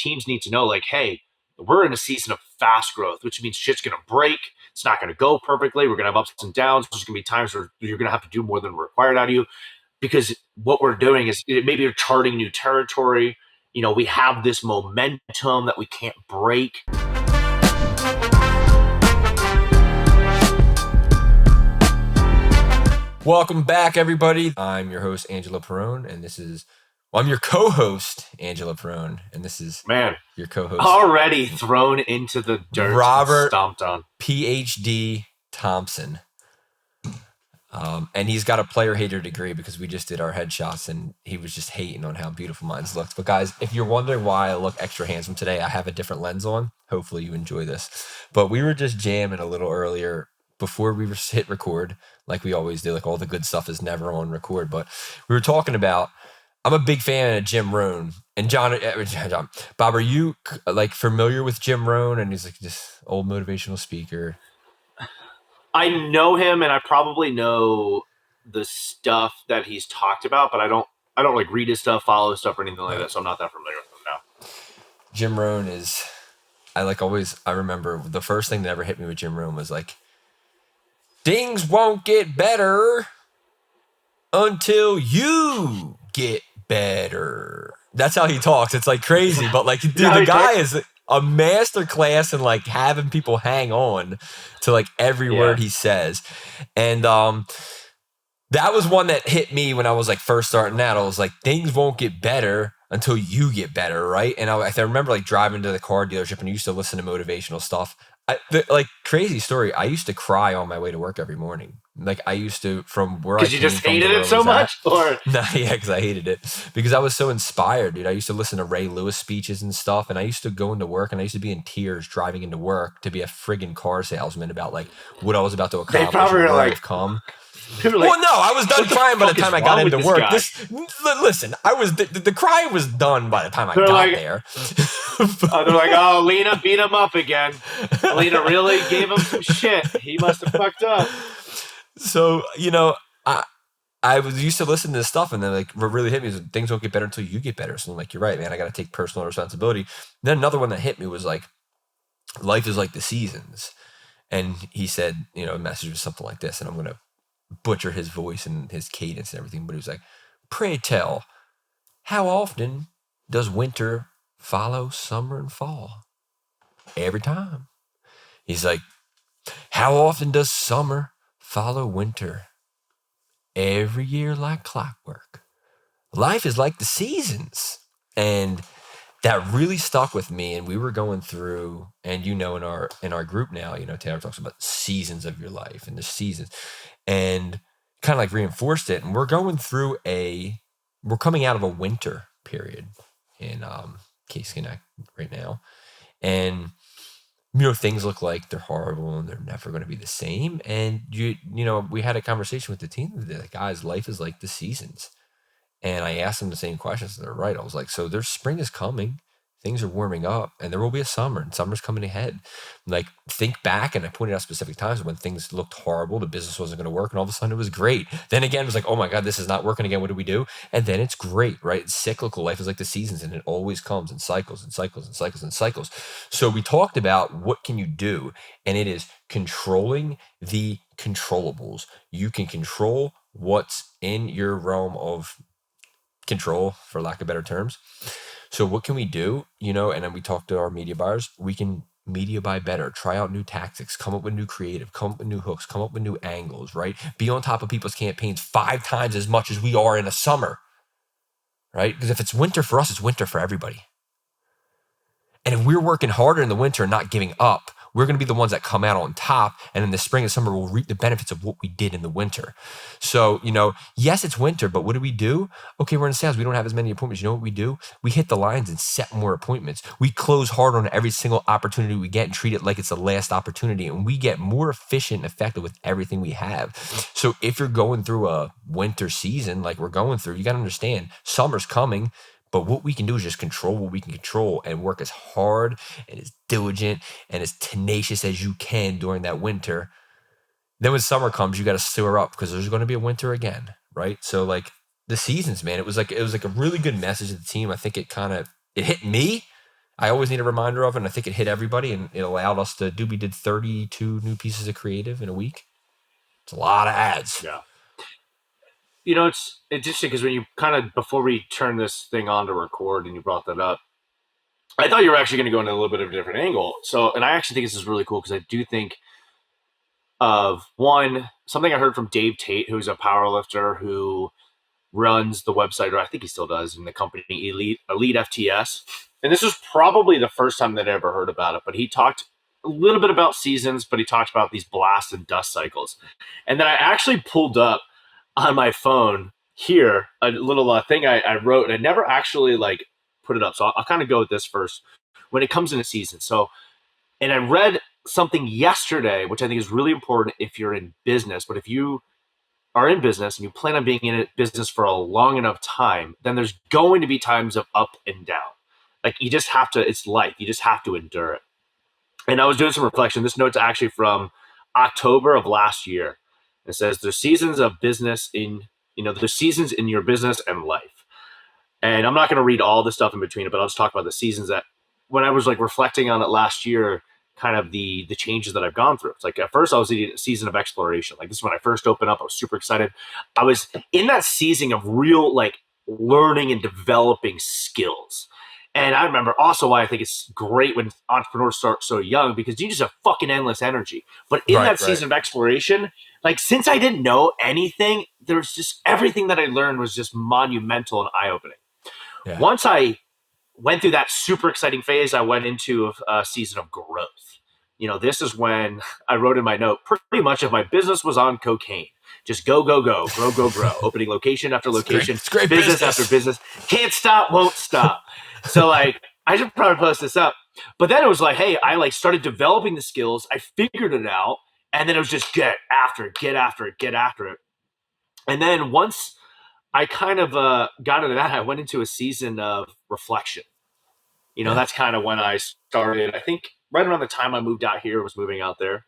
teams need to know, like, hey, we're in a season of fast growth, which means shit's going to break. It's not going to go perfectly. We're going to have ups and downs. There's going to be times where you're going to have to do more than required out of you, because what we're doing is maybe you're charting new territory. We have this momentum that we can't break. Welcome back, everybody. I'm your host, Angela Perrone, and I'm your co-host, Angela Perrone, and this is your co-host. Already thrown into the dirt, Robert, stomped on. PhD Thompson. And he's got a player hater degree because we just did our headshots and he was just hating on how beautiful mine looked. But guys, if you're wondering why I look extra handsome today, I have a different lens on. Hopefully you enjoy this. But we were just jamming a little earlier before we hit record, like we always do. Like all the good stuff is never on record. But we were talking about, I'm a big fan of Jim Rohn. And John, Bob, are you like familiar with Jim Rohn? And he's like this old motivational speaker. I know him, and I probably know the stuff that he's talked about, but I don't like read his stuff, follow his stuff, or anything like that. So I'm not that familiar with him now. Jim Rohn is, I remember the first thing that ever hit me with Jim Rohn was like, things won't get better until you get better. That's how he talks. It's like crazy, but like, dude, the guy is a master class in like having people hang on to like every word he says. And that was one that hit me when I was like first starting out. I was like, things won't get better until you get better, right? And I remember like driving to the car dealership and I used to listen to motivational stuff. Like crazy story, I used to cry on my way to work every morning. Like I used to, from where I came from. Because you just hated it so much? Or because I hated it. Because I was so inspired, dude. I used to listen to Ray Lewis speeches and stuff, and I used to go into work, and I used to be in tears driving into work to be a friggin' car salesman about like what I was about to accomplish. They probably were like, I've come. Like, well, no, I was done crying by the time I got into work. Listen, the crying was done by the time I got there. They're like, oh, Lena beat him up again. Lena really gave him some shit. He must have fucked up. So, I was used to listen to this stuff, and then like what really hit me is things won't get better until you get better. So I'm like, you're right, man. I got to take personal responsibility. Then another one that hit me was like, life is like the seasons. And he said, a message was something like this, and I'm going to butcher his voice and his cadence and everything, but he was like, pray tell, how often does winter follow summer and fall? Every time. He's like, how often does summer follow winter? Every year like clockwork. Life is like the seasons. And that really stuck with me. And we were going through, and in our group now, Taylor talks about seasons of your life and the seasons, and kind of like reinforced it. And we're going through we're coming out of a winter period in Case Connect right now. And things look like they're horrible and they're never going to be the same. And we had a conversation with the team today, like, guys, life is like the seasons. And I asked them the same questions. They're right. I was like, so there's spring is coming, things are warming up, and there will be a summer, and summer's coming ahead. Like, think back, and I pointed out specific times when things looked horrible, the business wasn't going to work, and all of a sudden it was great. Then again, it was like, oh my God, this is not working again. What do we do? And then it's great, right? It's cyclical. Life is like the seasons, and it always comes in cycles and cycles and cycles and cycles. So we talked about what can you do, and it is controlling the controllables. You can control what's in your realm of control, for lack of better terms. So what can we do? And then we talk to our media buyers. We can media buy better, try out new tactics, come up with new creative, come up with new hooks, come up with new angles, right? Be on top of people's campaigns 5 times as much as we are in a summer, right? Because if it's winter for us, it's winter for everybody. And if we're working harder in the winter and not giving up, we're going to be the ones that come out on top. And in the spring and summer, we'll reap the benefits of what we did in the winter. So, yes, it's winter, but what do? Okay, we're in sales. We don't have as many appointments. You know what we do? We hit the lines and set more appointments. We close hard on every single opportunity we get and treat it like it's the last opportunity. And we get more efficient and effective with everything we have. So if you're going through a winter season like we're going through, you got to understand summer's coming. But what we can do is just control what we can control and work as hard and as diligent and as tenacious as you can during that winter. Then when summer comes, you got to stir up because there's going to be a winter again, right? So like the seasons, man, it was like a really good message to the team. I think it hit me I always need a reminder of it, and I think it hit everybody, and it allowed us to do. We did 32 new pieces of creative in a week. It's a lot of ads. Yeah. It's interesting because when you kind of before we turn this thing on to record and you brought that up, I thought you were actually going to go into a little bit of a different angle. So, and I actually think this is really cool because I do think of one something I heard from Dave Tate, who's a power lifter who runs the website, or I think he still does, in the company Elite FTS. And this was probably the first time that I ever heard about it. But he talked a little bit about seasons, but he talked about these blast and dust cycles. And then I actually pulled up on my phone here a little thing I wrote, and I never actually like put it up. So I'll kind of go with this first. When it comes into season, so and I read something yesterday, which I think is really important if you're in business. But if you are in business and you plan on being in business for a long enough time, then there's going to be times of up and down. Like you just have to, it's life. You just have to endure it. And I was doing some reflection. This note's actually from October of last year. It says there's seasons of business there's seasons in your business and life. And I'm not going to read all the stuff in between it, but I'll just talk about the seasons that when I was like reflecting on it last year, kind of the changes that I've gone through. It's like at first I was in a season of exploration. Like this is when I first opened up. I was super excited. I was in that season of real like learning and developing skills. And I remember also why I think it's great when entrepreneurs start so young because you just have fucking endless energy. But in Right, that right. season of exploration, like since I didn't know anything, there's just everything that I learned was just monumental and eye opening. Yeah. Once I went through that super exciting phase, I went into a season of growth. This is when I wrote in my note pretty much if my business was on cocaine, just go, go, go, grow, opening location after It's great. location, It's great business after business. business, can't stop, won't stop. So like, I should probably post this up. But then it was like, hey, I like started developing the skills. I figured it out. And then it was just get after it, get after it, get after it. And then once I kind of got into that, I went into a season of reflection. Yeah. That's kind of when I started. I think right around the time I moved out here, was moving out there.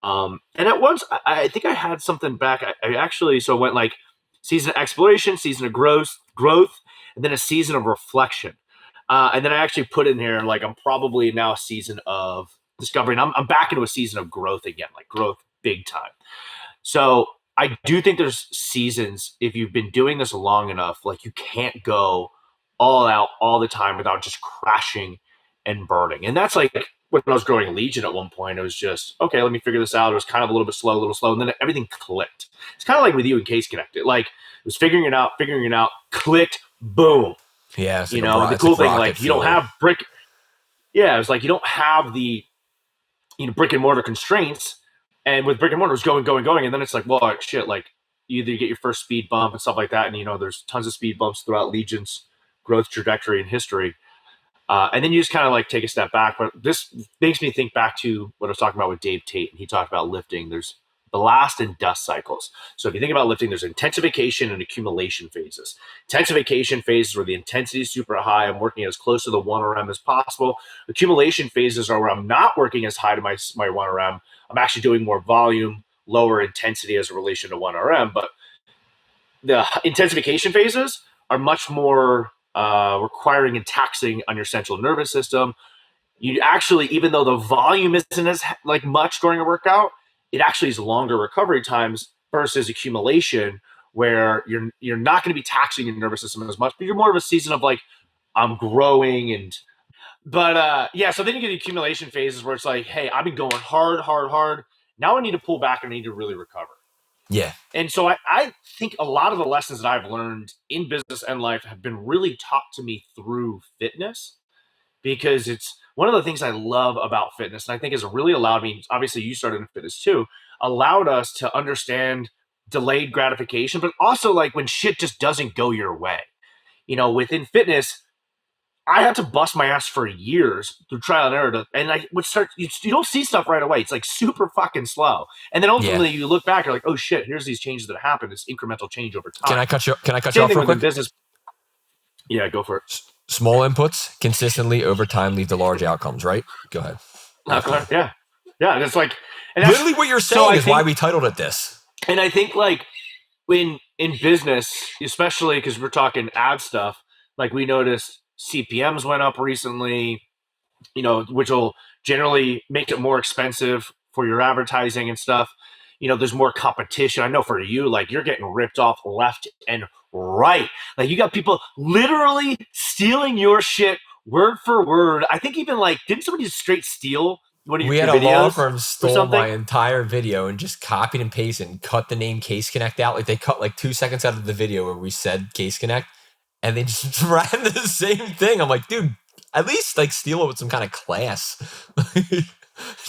And at once, I think I had something back. I actually so went like season of exploration, season of growth, and then a season of reflection. And then I actually put in here like I'm probably now a season of discovery. And I'm back into a season of growth again, like growth big time. So I do think there's seasons if you've been doing this long enough, like you can't go all out all the time without just crashing and burning. And that's like when I was growing Legion at one point, it was just, okay, let me figure this out. It was kind of a little slow. And then everything clicked. It's kind of like with you and Case Connected. Like it was figuring it out, clicked, boom. Yeah. It's like The it's like cool thing, rocket like you don't fuel. have brick. Yeah, it was like you don't have the brick and mortar constraints. And with brick and mortar, it was going, and then it's like, well, shit, like you either get your first speed bump and stuff like that, and there's tons of speed bumps throughout Legion's growth trajectory and history. And then you just kind of like take a step back. But this makes me think back to what I was talking about with Dave Tate. And he talked about lifting. There's blast and dust cycles. So if you think about lifting, there's intensification and accumulation phases. Intensification phases where the intensity is super high. I'm working as close to the 1RM as possible. Accumulation phases are where I'm not working as high to my 1RM. I'm actually doing more volume, lower intensity as a relation to 1RM. But the intensification phases are much more requiring and taxing on your central nervous system. You actually, even though the volume isn't as like much during a workout, it actually is longer recovery times versus accumulation, where you're not going to be taxing your nervous system as much, but you're more of a season of like I'm growing and. But yeah, so then you get the accumulation phases where it's like, hey, I've been going hard, hard, hard. Now I need to pull back and I need to really recover. Yeah. And so I think a lot of the lessons that I've learned in business and life have been really taught to me through fitness because it's one of the things I love about fitness. And I think has really allowed me, obviously, you started in fitness too, allowed us to understand delayed gratification, but also like when shit just doesn't go your way. Within fitness, I had to bust my ass for years through trial and error, and I would start. You don't see stuff right away. It's like super fucking slow, and then Yeah. ultimately you look back, you're like, oh shit, here's these changes that happen. It's incremental change over Can time. I cut you? Can I cut you Same off thing real within quick? business. Yeah, go for it. Small inputs consistently over time lead to large outcomes. Right? Go ahead. After you. Yeah, yeah. And it's like, and that's Literally, what you're so. saying I is why think, we titled it this. and I think like in business, especially because we're talking ad stuff, like we noticed CPMS went up recently. which will generally make it more expensive for your advertising and stuff. There's more competition. I know for you, like you're getting ripped off left and right. Like you got people literally stealing your shit word for word. I think even like, didn't somebody just straight steal one of We your had a law videos firm or stole my something? entire video and just copied and pasted and cut the name Case Connect out. Like they cut like 2 seconds out of the video where we said Case Connect, and they just ran the same thing. I'm like, dude, at least like steal it with some kind of class.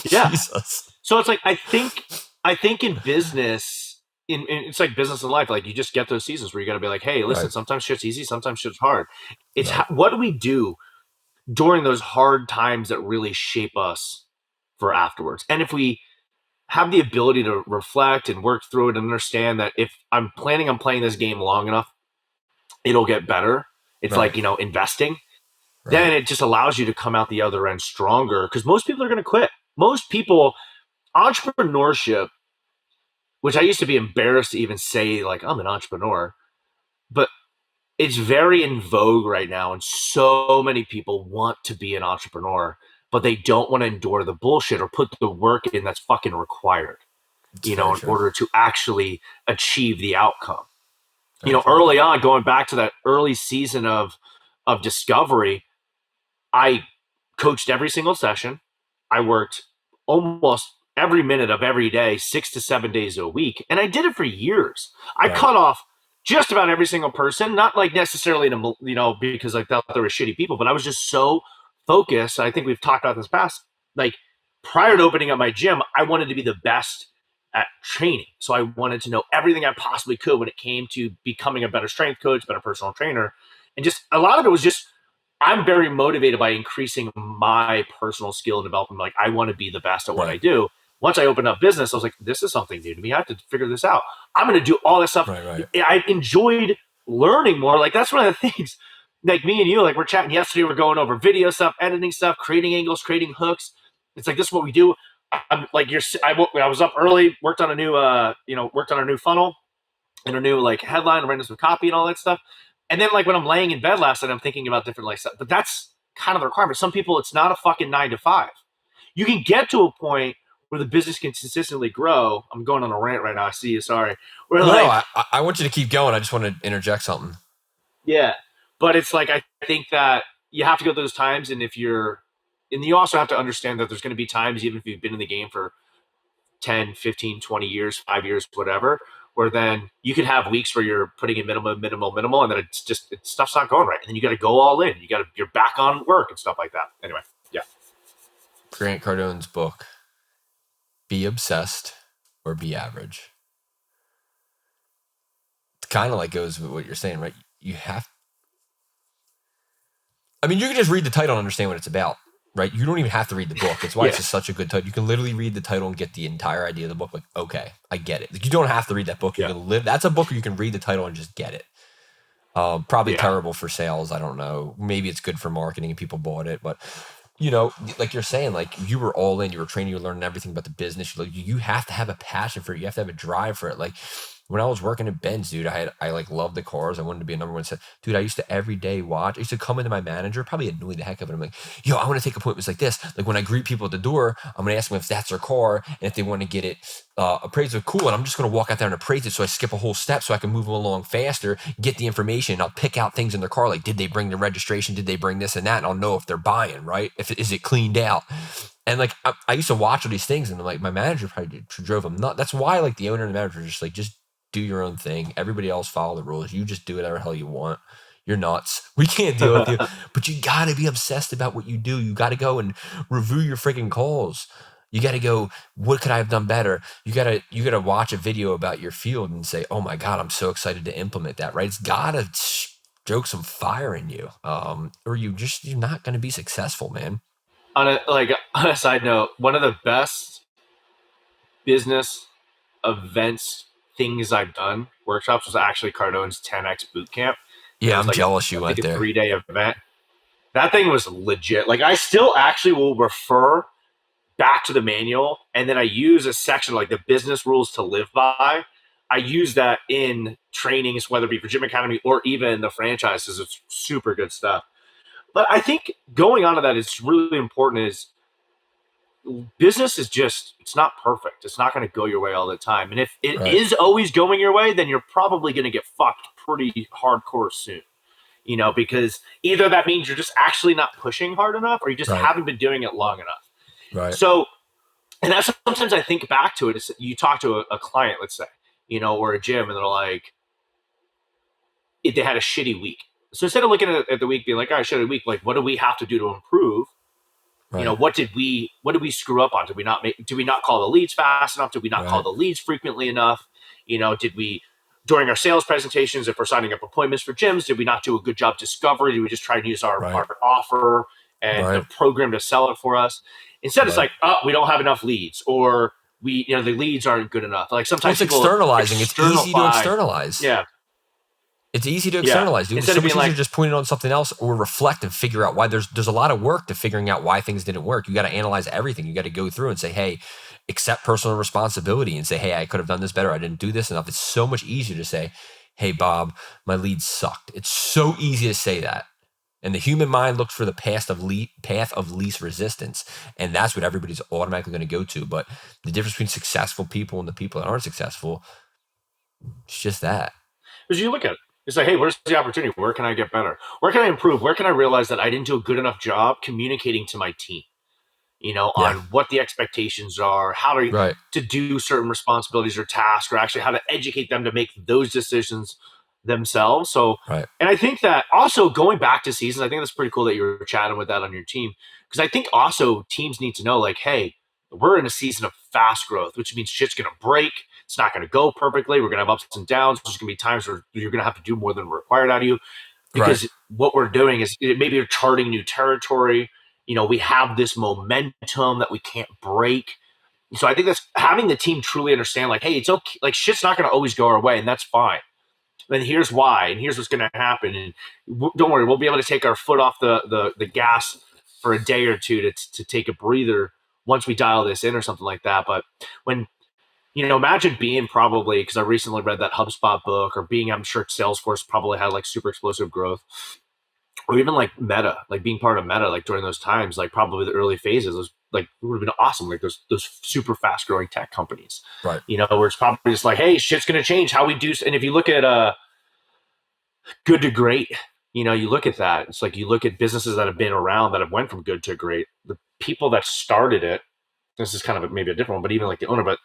Yeah. Jesus. So it's like I think in business, it's like business and life. Like you just get those seasons where you got to be like, hey, listen, Right. sometimes shit's easy, sometimes shit's hard. It's Right. what do we do during those hard times that really shape us for afterwards? And if we have the ability to reflect and work through it and understand that if I'm planning on playing this game long enough, it'll get better. It's Right. like, investing. Right. Then it just allows you to come out the other end stronger because most people are going to quit. Most people, entrepreneurship, which I used to be embarrassed to even say, like, I'm an entrepreneur, but it's very in vogue right now. And so many people want to be an entrepreneur, but they don't want to endure the bullshit or put the work in that's fucking required, It's very in true. order to actually achieve the outcome. Very true. Early on, going back to that early season of discovery, I coached every single session. I worked almost every minute of every day, 6 to 7 days a week. And I did it for years. I Right. cut off just about every single person, not like necessarily to, because I thought they were shitty people, but I was just so focused. I think we've talked about this past, like prior to opening up my gym, I wanted to be the best at training. So I wanted to know everything I possibly could when it came to becoming a better strength coach, better personal trainer. And just a lot of it was just I'm very motivated by increasing my personal skill and development. Like I want to be the best at what I Right. do. Once I opened up business, I was like, this is something new to me. I have to figure this out. I'm going to do all this stuff. Right. Right. I enjoyed learning more. Like that's one of the things. Like me and you, like we're chatting yesterday. We're going over video stuff, editing stuff, creating angles, creating hooks. It's like this is what we do. I'm like you're. I was up early, worked on a new, worked on a new funnel and a new like headline, writing some copy and all that stuff. And then like when I'm laying in bed last night, I'm thinking about different like stuff. But that's kind of the requirement. Some people, it's not a fucking 9 to 5. You can get to a point where the business can consistently grow. I'm going on a rant right now. I see you. Sorry. We're No, no. like, I want you to keep going. I just want to interject something. yeah. But it's like I think that you have to go through those times, and you also have to understand that there's going to be times, even if you've been in the game for 10, 15, 20 years, 5 years, whatever, where then you can have weeks where you're putting in minimal, and then stuff's not going right. And then you got to go all in. You're back on work and stuff like that. Anyway, yeah. Grant Cardone's book, Be Obsessed or Be Average. It kind of like goes with what you're saying, right? You can just read the title and understand what it's about, right? You don't even have to read the book. It's why it's Yeah. just such a good title. You can literally read the title and get the entire idea of the book. Like, okay, I get it. Like, you don't have to read that book. You Yeah. can live. That's a book where you can read the title and just get it. Probably Yeah. terrible for sales. I don't know. Maybe it's good for marketing and people bought it, but like you're saying, like you were all in, you were training, you were learning everything about the business. You have to have a passion for it. You have to have a drive for it. Like when I was working at Benz, dude, I like loved the cars. I wanted to be a number one set. Dude, I used to every day watch. I used to come into my manager, probably annoy the heck of it. I'm like, yo, I want to take appointments like this. Like when I greet people at the door, I'm gonna ask them if that's their car and if they want to get it appraised. Cool, and I'm just gonna walk out there and appraise it. So I skip a whole step so I can move them along faster, get the information. And I'll pick out things in their car, like did they bring the registration? Did they bring this and that? And I'll know if they're buying, right? Is it cleaned out? And like I used to watch all these things, and like my manager probably drove them nuts. That's why like the owner and the manager are just like, just do your own thing. Everybody else follow the rules. You just do whatever the hell you want. You're nuts. We can't deal with you. But you got to be obsessed about what you do. You got to go and review your freaking calls. You got to go, what could I have done better? You got to watch a video about your field and say, oh my God, I'm so excited to implement that, right? It's got to stroke some fire in you. Or you're not going to be successful, man. On a side note, one of the best business events things I've done workshops was actually Cardone's 10x boot camp. And it Yeah, was I'm like jealous you I think went a there. 3-day event. That thing was legit. Like I still actually will refer back to the manual, and then I use a section like the business rules to live by. I use that in trainings, whether it be for Gym Academy or even the franchises. It's super good stuff. But I think going on to that is really important is business is just, it's not perfect. It's not going to go your way all the time. And if it Right. is always going your way, then you're probably going to get fucked pretty hardcore soon. Because either that means you're just actually not pushing hard enough or you just Right. haven't been doing it long enough. Right. So, and that's sometimes I think back to it is you talk to a client, let's say, or a gym, and they're like, they had a shitty week. So instead of looking at the week being like, all right, shitty week, like, what do we have to do to improve? Right. What did we screw up on? Did we not call the leads fast enough? Did we not call Right. the leads frequently enough? Did we, during our sales presentations, if we're signing up appointments for gyms, did we not do a good job discovery? Did we just try to use our, Right. our offer and the Right. program to sell it for us? Instead, it's Right. like, oh, we don't have enough leads, or the leads aren't good enough. Like Well, sometimes it's people externalizing. It's easy to externify. externalize. Yeah, It's easy to yeah. externalize, dude. It's Instead so of much being easier like, to just point it on something else or reflect and figure out why. There's a lot of work to figuring out why things didn't work. You got to analyze everything. You got to go through and say, hey, accept personal responsibility and say, hey, I could have done this better. I didn't do this enough. It's so much easier to say, hey, Bob, my lead sucked. It's so easy to say that. And the human mind looks for the path of least resistance. And that's what everybody's automatically going to go to. But the difference between successful people and the people that aren't successful, it's just that. because you look at it, it's like, hey, where's the opportunity? Where can I get better? Where can I improve? Where can I realize that I didn't do a good enough job communicating to my team? Yeah. On what the expectations are, how Right. to do certain responsibilities or tasks, or actually how to educate them to make those decisions themselves. So, Right. and I think that also going back to seasons, I think that's pretty cool that you were chatting with that on your team, because I think also teams need to know, like, hey, we're in a season of fast growth, which means shit's going to break. It's not going to go perfectly. We're going to have ups and downs. There's going to be times where you're going to have to do more than required out of you, Right. because what we're doing is maybe you're charting new territory. We have this momentum that we can't break. So I think that's having the team truly understand, like, hey, it's okay. Like, shit's not going to always go our way, and that's fine. Then here's why, and here's what's going to happen. And don't worry, we'll be able to take our foot off the gas for a day or two to take a breather once we dial this in or something like that. But when imagine being probably, because I recently read that HubSpot book, or being, I'm sure Salesforce probably had like super explosive growth, or even like Meta, like being part of Meta, like during those times, like probably the early phases, was like, it would have been awesome. Like those super fast growing tech companies, Right. where it's probably just like, hey, shit's gonna change how we do. And if you look at good to great, you look at that. It's like you look at businesses that have been around that have went from good to great. The people that started it, this is kind of maybe a different one, but even like the owner, but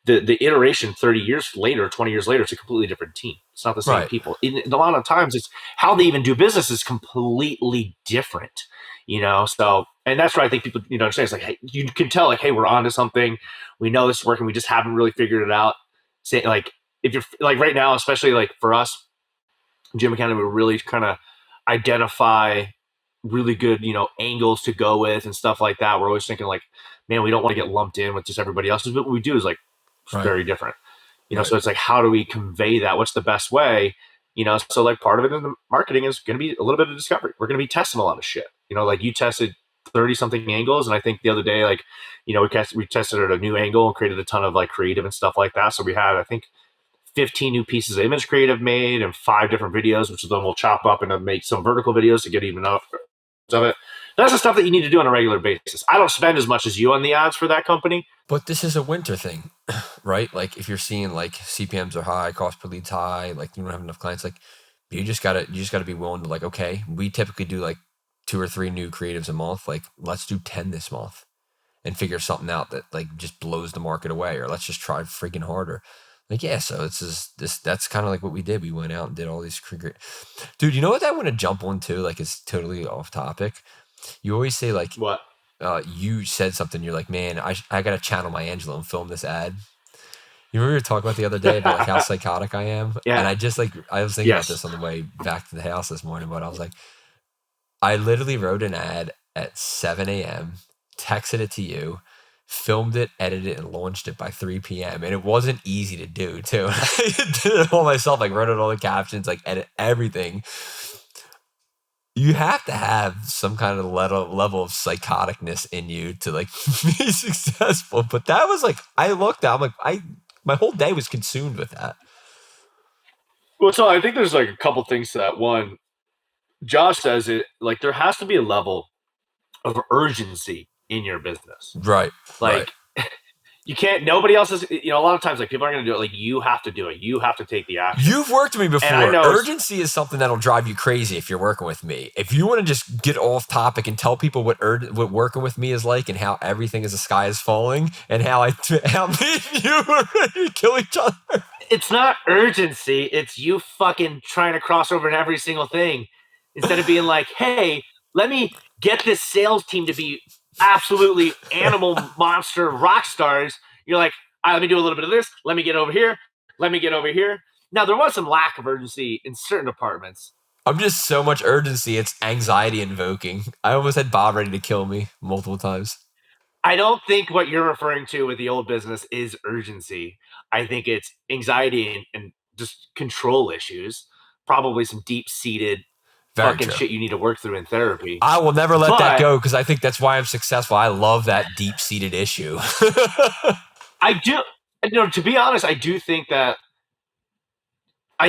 the iteration 30 years later, 20 years later, it's a completely different team. It's not the same Right. people. A lot of times it's how they even do business is completely different, So, and that's why I think people, understand. It's like, hey, you can tell, like, hey, we're onto something. We know this is working. We just haven't really figured it out. Say, like, if you're like right now, especially like for us, Jim Academy, we really kind of identify really good, angles to go with and stuff like that. We're always thinking like, man, we don't want to get lumped in with just everybody else's, but what we do is like Right. very different, Right. so it's like, how do we convey that? What's the best way? So like part of it in the marketing is going to be a little bit of discovery. We're going to be testing a lot of shit. Like you tested 30 something angles. And I think the other day, like, we tested at a new angle and created a ton of like creative and stuff like that. So we had, I think, 15 new pieces of image creative made and 5 different videos, which then we'll chop up and make some vertical videos to get even up of it. That's the stuff that you need to do on a regular basis. I don't spend as much as you on the ads for that company. But this is a winter thing, right? Like if you're seeing like CPMs are high, cost per lead's high, like you don't have enough clients, like you just gotta be willing to like, okay, we typically do like 2 or 3 new creatives a month. Like let's do 10 this month and figure something out that like just blows the market away, or let's just try freaking harder. Like, yeah, so it's just that's kind of like what we did. We went out and did all these great, dude. You know what I want to jump on too? Like it's totally off topic. You always say like What? you said something. You're like, man, I gotta channel my Angelo and film this ad. You remember we were talking about the other day about like how psychotic I am, and Yeah. I just like I was thinking about Yes. this on the way back to the house this morning. But I was like, I literally wrote an ad at 7 a.m., texted it to you, filmed it, edited it, and launched it by 3 p.m. And it wasn't easy to do too. I did it all myself, like wrote out all the captions, like edit everything. You have to have some kind of level of psychoticness in you to like be successful. But that was like, I looked at, I'm like, my whole day was consumed with that. Well, so I think there's like a couple things to that. One, Josh says it like there has to be a level of urgency in your business. Right, right. Like you can't. Nobody else is. A lot of times like people aren't going to do it. Like you have to do it. You have to take the action. You've worked with me And I before. know it's. Urgency is something that'll drive you crazy if you're working with me. If you want to just get off topic and tell people what working with me is like and how everything is the sky is falling and how how me and you are ready to kill each other. It's not urgency. It's you fucking trying to cross over in every single thing instead of being like, hey, let me get this sales team to be absolutely animal monster rock stars. You're like, all right, let me do a little bit of this. Let me get over here. Let me get over here. Now, there was some lack of urgency in certain departments. I'm just so much urgency. It's anxiety invoking. I almost had Bob ready to kill me multiple times. I don't think what you're referring to with the old business is urgency. I think it's anxiety and just control issues, probably some deep seated Very fucking true. shit you need to work through in therapy. I will never let that But go because I think that's why I'm successful. I love that deep seated issue. I do, to be honest, I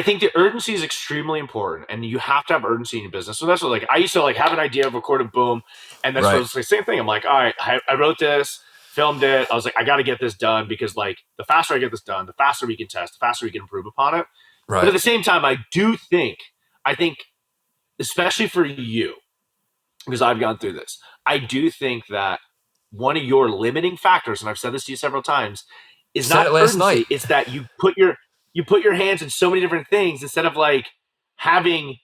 think the urgency is extremely important, and you have to have urgency in your business. So that's what, like, I used to like have an idea, record it, boom, and that's what Right, it's the same thing. I'm like, all right, I wrote this, filmed it. I was like, I got to get this done because like the faster I get this done, the faster we can test, the faster we can improve upon it. But at right. the same time, I think, especially for you, because I've gone through this, I do think that one of your limiting factors, and I've said this to you several times, is Said not it last night. urgency. It's that you put your hands in so many different things instead of like having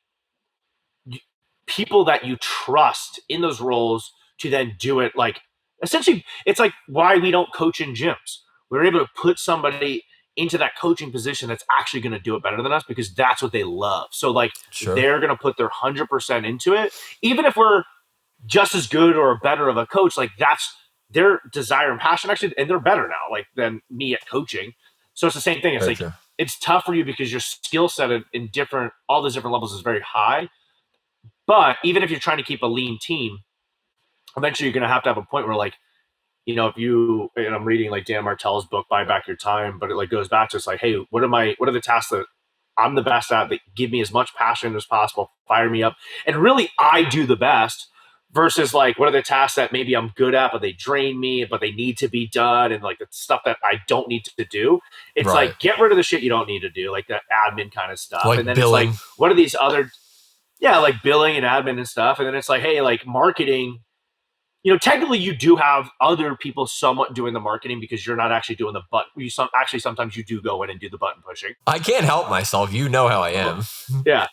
people that you trust in those roles to then do it. Like essentially, it's like why we don't coach in gyms. We're able to put somebody into that coaching position that's actually going to do it better than us because that's what they love. So like Sure, they're going to put their 100% into it, even if we're just as good or better of a coach. Like that's their desire and passion actually, and they're better now like than me at coaching. So it's the same thing. It's very like true. it's tough for you because your skill set in different all those different levels is very high. But even if you're trying to keep a lean team, eventually you're going to have a point where like if you and I'm reading like Dan Martell's book Buy Back Your Time, but it like goes back to it's like, hey, what are the tasks that I'm the best at that give me as much passion as possible, fire me up, and really I do the best versus like what are the tasks that maybe I'm good at but they drain me but they need to be done and like the stuff that I don't need to do. It's Right. like get rid of the shit you don't need to do, like that admin kind of stuff. And Like then it's like billing. what are these other like billing and admin and stuff. And then it's like, hey, like marketing, technically you do have other people somewhat doing the marketing because you're not actually doing the button. Actually sometimes you do go in and do the button pushing. I can't help myself. You know how I am. Yeah.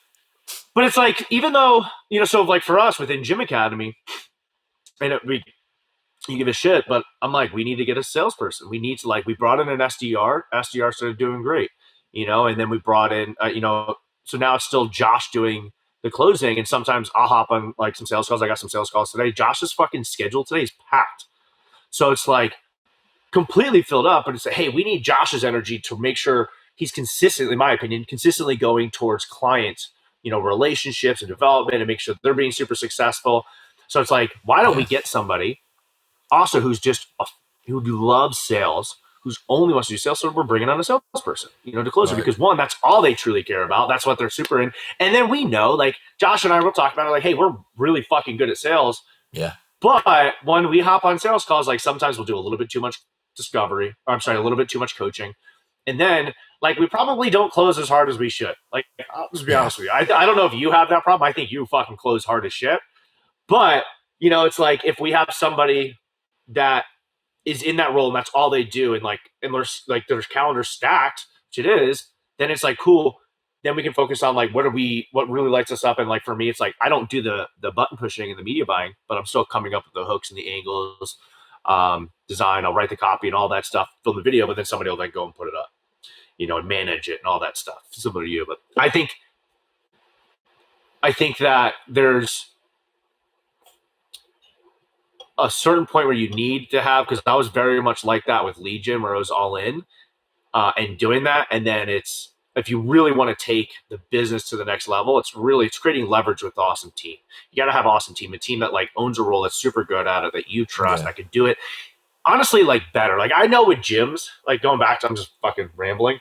But it's like, even though, so like for us within Gym Academy, and you give a shit, but I'm like, we need to get a salesperson. We need to like, we brought in an SDR. SDR started doing great, and then we brought in, so now it's still Josh doing the closing. And sometimes I'll hop on like some sales calls. I got some sales calls today. Josh's fucking schedule today is packed. So it's like completely filled up, but it's like, hey, we need Josh's energy to make sure he's consistently, in my opinion, consistently going towards clients, relationships and development and make sure they're being super successful. So it's like, why don't we Yeah. get somebody also who's just who loves sales, who's only wants to do sales? So we're bringing on a salesperson, to close it Right. because one, that's all they truly care about. That's what they're super in. And then we know, like Josh and I will talk about it, like, hey, we're really fucking good at sales. Yeah. But when we hop on sales calls, like sometimes we'll do a little bit too much discovery. Or I'm sorry, a little bit too much coaching. And then like we probably don't close as hard as we should. Like I'll just be Yeah. honest with you. I don't know if you have that problem. I think you fucking close hard as shit. But it's like if we have somebody that is in that role and that's all they do and their calendar's stacked, which it is, then it's like cool. Then we can focus on like what really lights us up. And like for me, it's like I don't do the button pushing and the media buying, but I'm still coming up with the hooks and the angles, design. I'll write the copy and all that stuff, film the video, but then somebody will then go and put it up, and manage it and all that stuff. Similar to you. But I think that there's a certain point where you need to have, because I was very much like that with Legion, where I was all in and doing that. And then it's if you really want to take the business to the next level, it's creating leverage with awesome team. You got to have awesome team, a team that like owns a role that's super good at it, that you trust, Yeah. that can do it. Honestly, like better. Like I know with gyms, like going back to I'm just fucking rambling,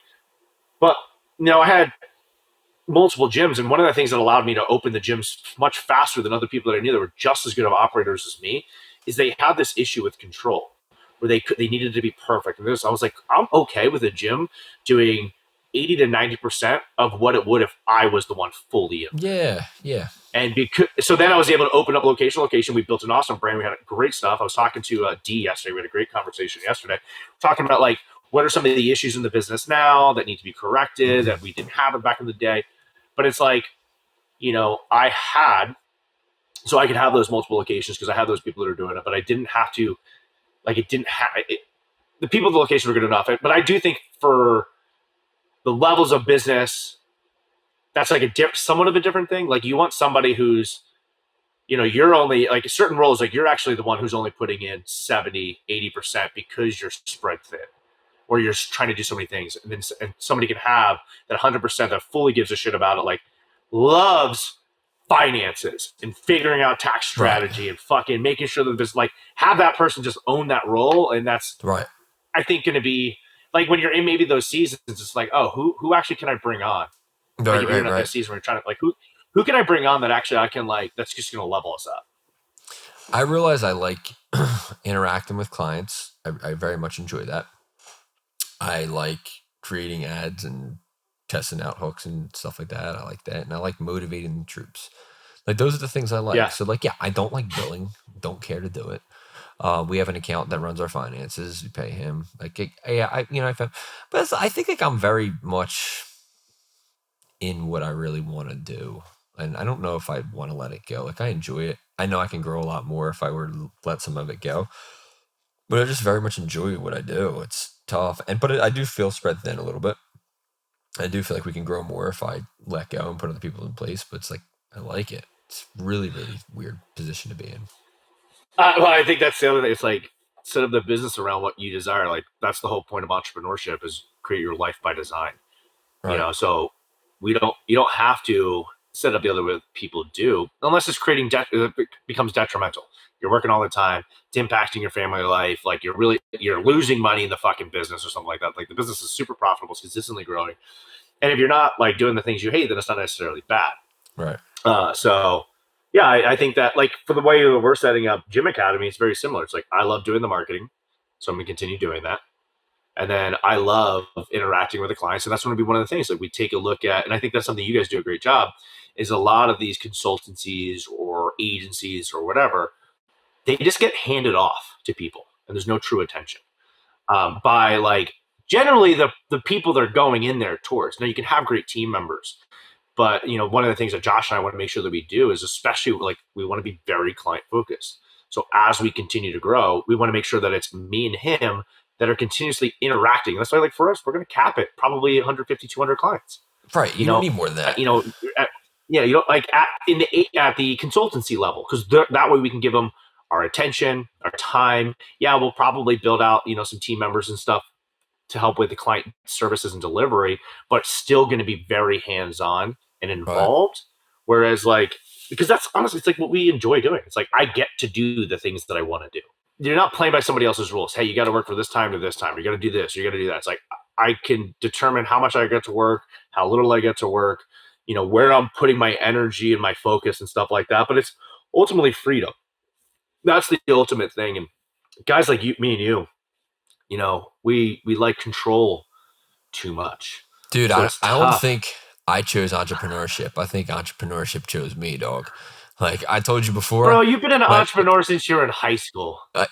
but I had multiple gyms, and one of the things that allowed me to open the gyms much faster than other people that I knew that were just as good of operators as me is they had this issue with control where they needed to be perfect. And this I was like, I'm okay with a gym doing 80 to 90% of what it would if I was the one fully in. Yeah, yeah. And because, so then I was able to open up location. We built an awesome brand. We had great stuff. I was talking to D yesterday. We had a great conversation yesterday, talking about like what are some of the issues in the business now that need to be corrected Mhm. that we didn't have it back in the day. But it's like, I had, so I could have those multiple locations because I had those people that are doing it, but I didn't have to, like, it didn't have, the people at the location were good enough. But I do think for the levels of business, that's like somewhat of a different thing. Like, you want somebody who's, you're only like certain roles, like you're actually the one who's only putting in 70, 80% because you're spread thin or you're trying to do so many things. And then somebody can have that 100% that fully gives a shit about it, like loves finances and figuring out tax Right, strategy and fucking making sure that there's like have that person just own that role. And that's, right, I think, going to be like when you're in maybe those seasons, it's like, oh, who actually can I bring on? Like right, if you're right, in a right. season where you're trying to like who can I bring on that actually I can like that's just going to level us up. I realize I like interacting with clients. I very much enjoy that. I like creating ads and testing out hooks and stuff like that. I like that. And I like motivating the troops. Like those are the things I like. Yeah. So like, yeah, I don't like billing. Don't care to do it. We have an accountant that runs our finances. We pay him. Like, yeah, but I think like I'm very much in what I really want to do. And I don't know if I want to let it go. Like I enjoy it. I know I can grow a lot more if I were to let some of it go. But I just very much enjoy what I do. It's tough, I do feel spread thin a little bit. I do feel like we can grow more if I let go and put other people in place. But it's like I like it. It's really really weird position to be in. Well, I think that's the other thing. It's like set up the business around what you desire. Like that's the whole point of entrepreneurship is create your life by design. Right, So you don't have to set up the other way people do unless it's it becomes detrimental. You're working all the time. It's impacting your family life. Like you're losing money in the fucking business or something like that. Like the business is super profitable, it's consistently growing. And if you're not like doing the things you hate, then it's not necessarily bad. right, So yeah, I think that like for the way that we're setting up Gym Academy, it's very similar. It's like I love doing the marketing, so I'm gonna continue doing that. And then I love interacting with the clients, and that's going to be one of the things that we take a look at. And I think that's something you guys do a great job. Is a lot of these consultancies or agencies or whatever, they just get handed off to people, and there's no true attention by like generally the people they're going in there towards. Now you can have great team members, but one of the things that Josh and I want to make sure that we do is especially like we want to be very client focused. So as we continue to grow, we want to make sure that it's me and him that are continuously interacting. That's why like for us, we're going to cap it probably 150, 200 clients. right. You You don't know, need more than that. you know, yeah, like at the consultancy level because that way we can give them our attention, our time. Yeah, we'll probably build out some team members and stuff to help with the client services and delivery, but still going to be very hands on and Right, involved. Whereas, like, because that's honestly, it's like what we enjoy doing. It's like I get to do the things that I want to do. You're not playing by somebody else's rules. Hey, you got to work for this time to this time. You got to do this. You got to do that. It's like I can determine how much I get to work, how little I get to work, where I'm putting my energy and my focus and stuff like that. But it's ultimately freedom. That's the ultimate thing. And guys like you, me and you, we like control too much. dude. So I it's I don't tough. think I chose entrepreneurship. I think entrepreneurship chose me, dog. Like I told you before, Bro, you've been an my entrepreneur since you were in high school. I,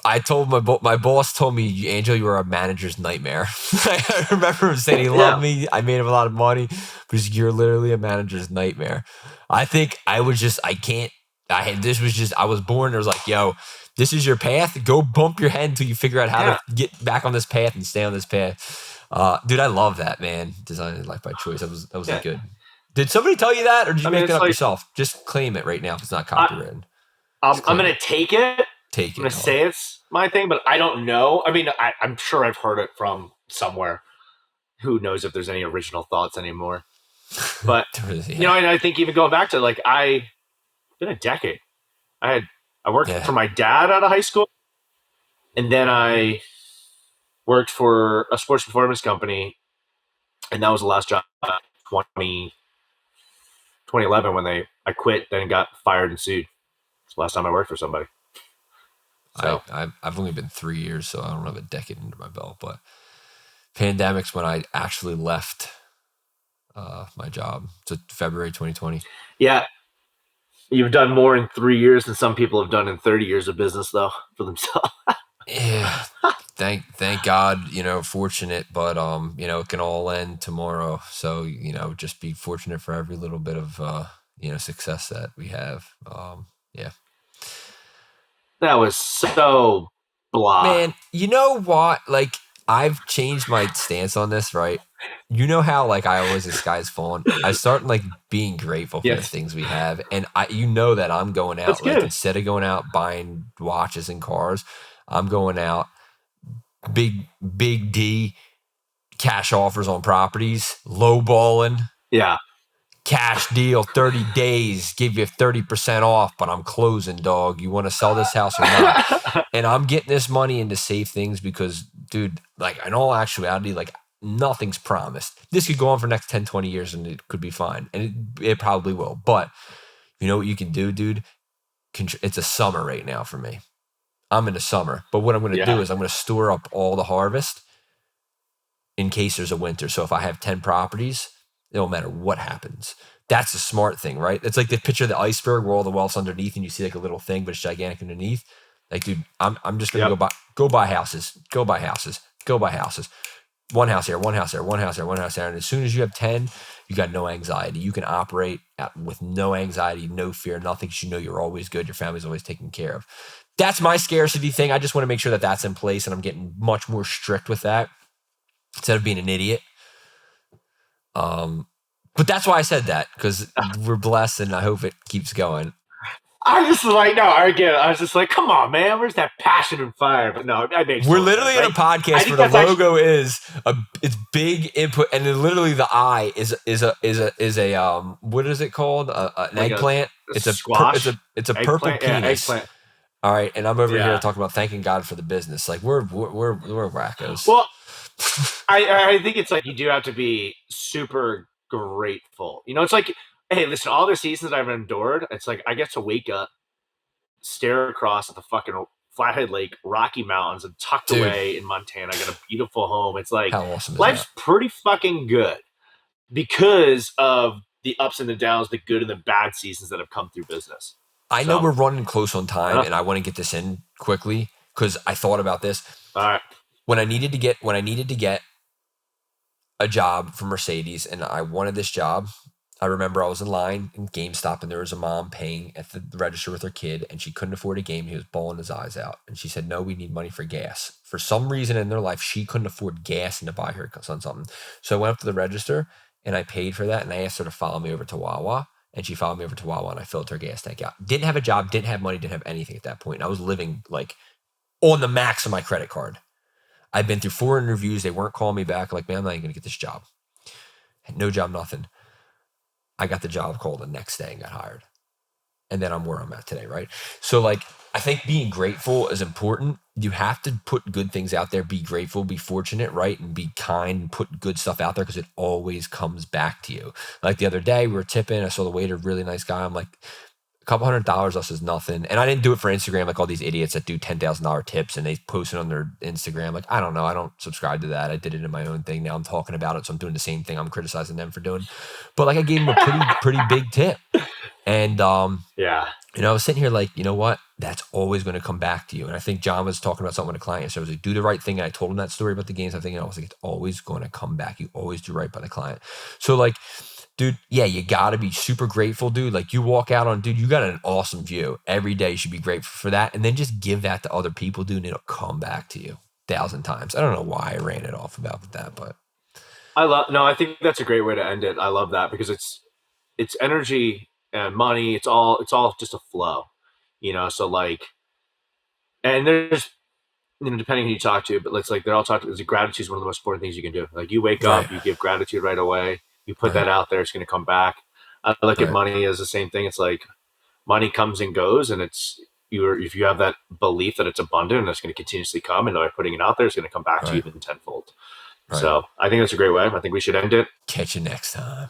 I told my boss told me, Angel, you were a manager's nightmare. I remember him saying he loved Yeah. me. I made him a lot of money, but you're literally a manager's nightmare. I think I was just I can't. I had this was just I was born. It was like, yo, this is your path. Go bump your head until you figure out how to Yeah. get back on this path and stay on this path. Dude, I love that, man. Designing life by choice. That was like Yeah. good. Did somebody tell you that, or did you I mean, make that it's up like yourself? Just claim it right now if it's not I, copywritten. I'm, Just I'm claim going it. to take it. Take I'm it, going to dog. say it's my thing, but I don't know. I mean, I'm sure I've heard it from somewhere. Who knows if there's any original thoughts anymore? But, Yeah. and I think even going back to like, been a decade. I worked Yeah. for my dad out of high school, and then I worked for a sports performance company, and that was the last job. 20, 2011 when I quit, then got fired and sued. It's the last time I worked for somebody. So I've only been 3 years, so I don't have a decade under my belt. But pandemic's when I actually left my job. So February 2020. yeah, you've done more in 3 years than some people have done in 30 years of business, though, for themselves. Yeah, thank God, fortunate, but it can all end tomorrow. So, just be fortunate for every little bit of success that we have. Yeah. That was so blah. Man, you know what? Like, I've changed my stance on this, right? You know how like I always the sky's falling. I start like being grateful for the Yes, things we have. And you know that I'm going that's out, like good. instead of going out buying watches and cars, I'm going out big D cash offers on properties, low balling, Yeah. cash deal, 30 days, give you 30% off, but I'm closing, dog. You want to sell this house or not? And I'm getting this money into safe things because, dude, like in all actuality, like nothing's promised. This could go on for the next 10, 20 years and it could be fine. And it probably will. But you know what you can do, dude? It's a summer right now for me. I'm in the summer. But what I'm going to Yeah. do is I'm going to store up all the harvest in case there's a winter. So if I have 10 properties, it don't matter what happens. That's a smart thing, right? It's like the picture of the iceberg where all the wealth's underneath and you see like a little thing, but it's gigantic underneath. Like, dude, I'm just gonna Yep. go buy houses, go buy houses, go buy houses. One house here, one house there, one house there, one house there. And as soon as you have 10, you got no anxiety. You can operate with no anxiety, no fear, nothing. You know you're always good. Your family's always taken care of. That's my scarcity thing. I just want to make sure that that's in place, and I'm getting much more strict with that instead of being an idiot. But that's why I said that, because we're blessed and I hope it keeps going. I just like, no, I was just like, come on, man, where's that passion and fire? But no, it makes We're total sense. literally in a I podcast where think the that's actually, logo is it's big input, and then literally the eye is a what is it called? An like eggplant. a It's squash, it's a purple eggplant. Yeah, penis. eggplant. All right, and I'm over here Yeah. talking about thanking God for the business. Like we're wackos. Well, I think it's like you do have to be super grateful. It's like, hey, listen, all the seasons I've endured, it's like I get to wake up, stare across at the fucking Flathead Lake, Rocky Mountains, and tucked Dude, away in Montana. I got a beautiful home. It's like how awesome is that? life's pretty fucking good because of the ups and the downs, the good and the bad seasons that have come through business. I know So, we're running close on time, uh, and I want to get this in quickly because I thought about this all right. when I needed to get a job for Mercedes and I wanted this job. I remember I was in line in GameStop and there was a mom paying at the register with her kid and she couldn't afford a game. He was bawling his eyes out. And she said, no, we need money for gas. For some reason in their life, she couldn't afford gas and to buy her son something. So I went up to the register and I paid for that and I asked her to follow me over to Wawa. And she followed me over to Wawa and I filled her gas tank out. Didn't have a job, didn't have money, didn't have anything at that point. And I was living like on the max of my credit card. I'd been through 4 interviews. They weren't calling me back. Like, man, I'm not even going to get this job. Had no job, nothing. I got the job call the next day and got hired. And then I'm where I'm at today, right? So, like, I think being grateful is important. You have to put good things out there, be grateful, be fortunate, right? And be kind and put good stuff out there because it always comes back to you. Like the other day, we were tipping. I saw the waiter, really nice guy. I'm like, a couple $100 us is nothing. And I didn't do it for Instagram like all these idiots that do $10,000 tips and they post it on their Instagram. Like, I don't know. I don't subscribe to that. I did it in my own thing. Now I'm talking about it. So I'm doing the same thing I'm criticizing them for doing. But like I gave him a pretty big tip. And Yeah. I was sitting here like, you know what? That's always going to come back to you. And I think John was talking about something with a client. So I was like, do the right thing. And I told him that story about the games. I think, I was like, it's always going to come back. You always do right by the client. So like, dude, yeah, you got to be super grateful, dude. Like you walk out on, dude, you got an awesome view. Every day you should be grateful for that. And then just give that to other people, dude, and it'll come back to you 1,000 times. I don't know why I ran it off about that, but. I think that's a great way to end it. I love that because it's energy and money. It's all just a flow, so like, and there's, depending who you talk to, but let's like, they're all talking, gratitude is one of the most important things you can do. Like you wake Right, up, you give gratitude right away. You put right, that out there, it's going to come back. I look at right, money as the same thing. It's like money comes and goes, and if you have that belief that it's abundant and it's going to continuously come, and by putting it out there, it's going to come back to you right. even tenfold. Right. So I think that's a great way. I think we should end it. Catch you next time.